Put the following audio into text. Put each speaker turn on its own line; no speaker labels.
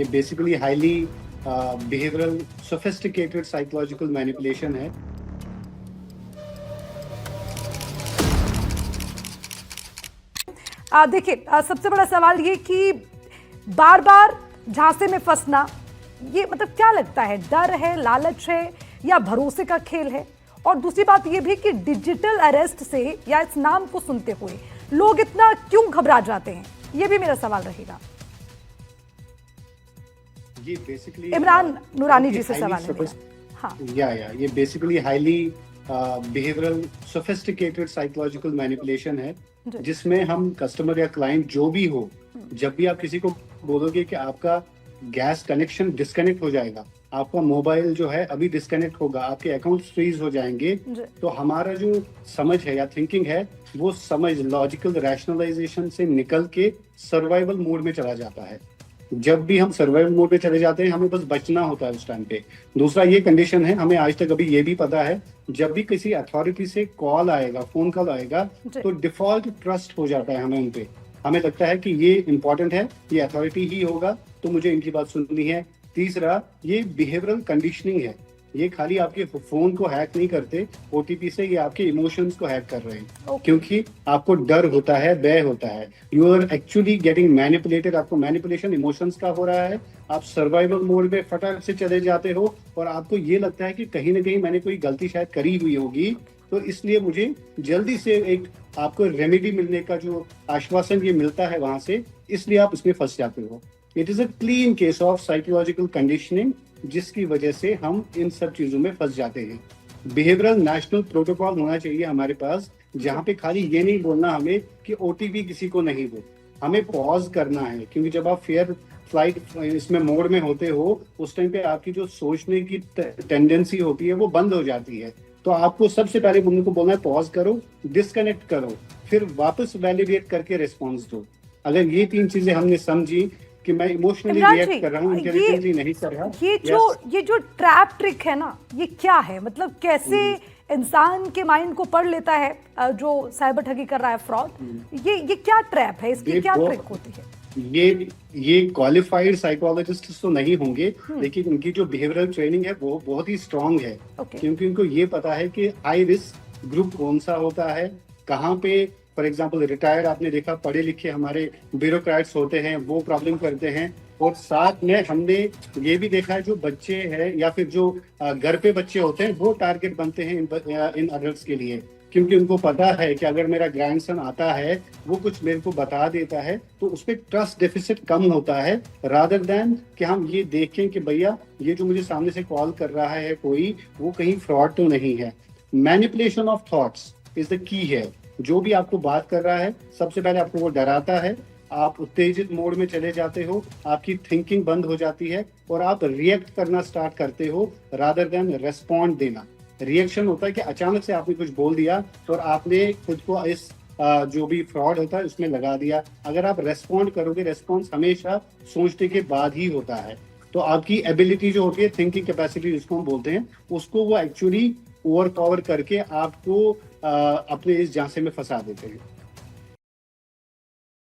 ये basically highly behavioural sophisticated psychological manipulation है।
देखिए, सबसे बड़ा सवाल ये कि बार बार झांसे में फंसना, ये मतलब क्या लगता है, डर है, लालच है या भरोसे का खेल है? और दूसरी बात ये भी कि डिजिटल अरेस्ट से या इस नाम को सुनते हुए लोग इतना क्यों घबरा जाते हैं, ये भी मेरा सवाल रहेगा।
ये बेसिकली
इमरान नूरानी जी से सवाल है मेरा। हाँ,
ये basically highly behavioural sophisticated psychological manipulation है, जिसमें हम कस्टमर या क्लाइंट जो भी हो, जब भी आप किसी को बोलोगे कि आपका गैस कनेक्शन डिस्कनेक्ट हो जाएगा, आपका मोबाइल जो है अभी डिस्कनेक्ट होगा, आपके अकाउंट फ्रीज हो जाएंगे, तो हमारा जो समझ है या थिंकिंग है वो समझ लॉजिकल रैशनलाइजेशन से निकल के सर्वाइवल मोड में चला जाता है। जब भी हम सर्वाइवल मोड में चले जाते हैं, हमें बस बचना होता है उस टाइम पे। दूसरा ये कंडीशन है, हमें आज तक अभी ये भी पता है, जब भी किसी अथॉरिटी से कॉल आएगा, फोन कॉल आएगा, तो डिफॉल्ट ट्रस्ट हो जाता है हमें उन पे। हमें लगता है कि ये इंपॉर्टेंट है, ये अथॉरिटी ही होगा, तो मुझे इनकी बात सुननी है। तीसरा, ये बिहेवियरल कंडीशनिंग है। ये खाली आपके फोन को हैक नहीं करते ओटीपी से, ये आपके इमोशंस को हैक कर रहे हैं। क्योंकि आपको डर होता है, भय होता है, you are actually getting manipulated. आपको मैनिपुलेशन इमोशंस का हो रहा है, आप सर्वाइवल मोड में फटाक से चले जाते हो और आपको ये लगता है कि कहीं ना कहीं मैंने कोई गलती शायद करी हुई होगी, तो इसलिए मुझे जल्दी से एक आपको रेमेडी मिलने का जो आश्वासन ये मिलता है वहां से, इसलिए आप इसमें फंस जाते हो। It is a clean case of psychological conditioning, जिसकी वजह से हम इन सब चीजों में फंस जाते हैं। बिहेवियरल नेशनल प्रोटोकॉल होना चाहिए हमारे पास, जहाँ पे खाली ये नहीं बोलना हमें कि ओटीपी किसी को नहीं दो, हमें पॉज करना है। क्योंकि जब आप फेयर फ्लाइट इसमें मोड में होते हो, उस टाइम पे आपकी जो सोचने की टेंडेंसी होती है वो बंद हो जाती है। तो आपको सबसे पहले उनको बोलना है पॉज करो, डिस्कनेक्ट करो, फिर वापस वैलिडेट करके रिस्पॉन्स दो। अगर ये तीन चीजें हमने समझी कि मैं इमोशनली रिएक्ट कर रहा हूँ, इंटेलिजेंटली नहीं कर रहा,
ये जो ट्रैप ट्रिक है ना, ये क्या है? मतलब कैसे इंसान के माइंड को पढ़ लेता है जो साइबर ठगी कर रहा है, फ्रॉड? ये क्या ट्रैप है, इसकी क्या ट्रिक होती है?
ये क्वालिफाइड साइकोलॉजिस्ट तो नहीं होंगे, लेकिन उनकी जो बिहेवियरल ट्रेनिंग है वो बहुत ही स्ट्रांग है। क्योंकि उनको ये पता है कि हाई रिस्क ग्रुप कौन सा होता है, कहाँ पे। फॉर एग्जाम्पल रिटायर्ड आपने देखा, पढ़े लिखे हमारे ब्यूरोक्रेट्स होते हैं, वो प्रॉब्लम करते हैं। और साथ में हमने ये भी देखा है, जो बच्चे हैं या फिर जो घर पे बच्चे होते हैं, वो टारगेट बनते हैं इन अडल्ट्स के लिए। क्योंकि उनको पता है कि अगर मेरा ग्रैंडसन आता है, वो कुछ मेरे को बता देता है, तो उस पर ट्रस्ट डेफिसिट कम होता है, रादर देन कि हम ये देखें कि भैया ये जो मुझे सामने से कॉल कर रहा है कोई, वो कहीं फ्रॉड तो नहीं है। Manipulation of thoughts is the key है। जो भी आपको बात कर रहा है, सबसे पहले आपको वो डराता है, आप उत्तेजित मोड में चले जाते हो, आपकी थिंकिंग बंद हो जाती है और आप रिएक्ट करना स्टार्ट करते हो रादर देन रेस्पॉन्ड देना। रिएक्शन होता है कि अचानक से आपने कुछ बोल दिया और आपने खुद को इस जो भी फ्रॉड होता है उसमें लगा दिया। अगर आप रेस्पॉन्ड करोगे, रेस्पॉन्स हमेशा सोचने के बाद ही होता है, तो आपकी एबिलिटी जो होती है, थिंकिंग कैपेसिटी जिसको हम बोलते हैं, उसको वो एक्चुअली ओवर पावर करके आपको अपने इस झांसे में फंसा देते हैं।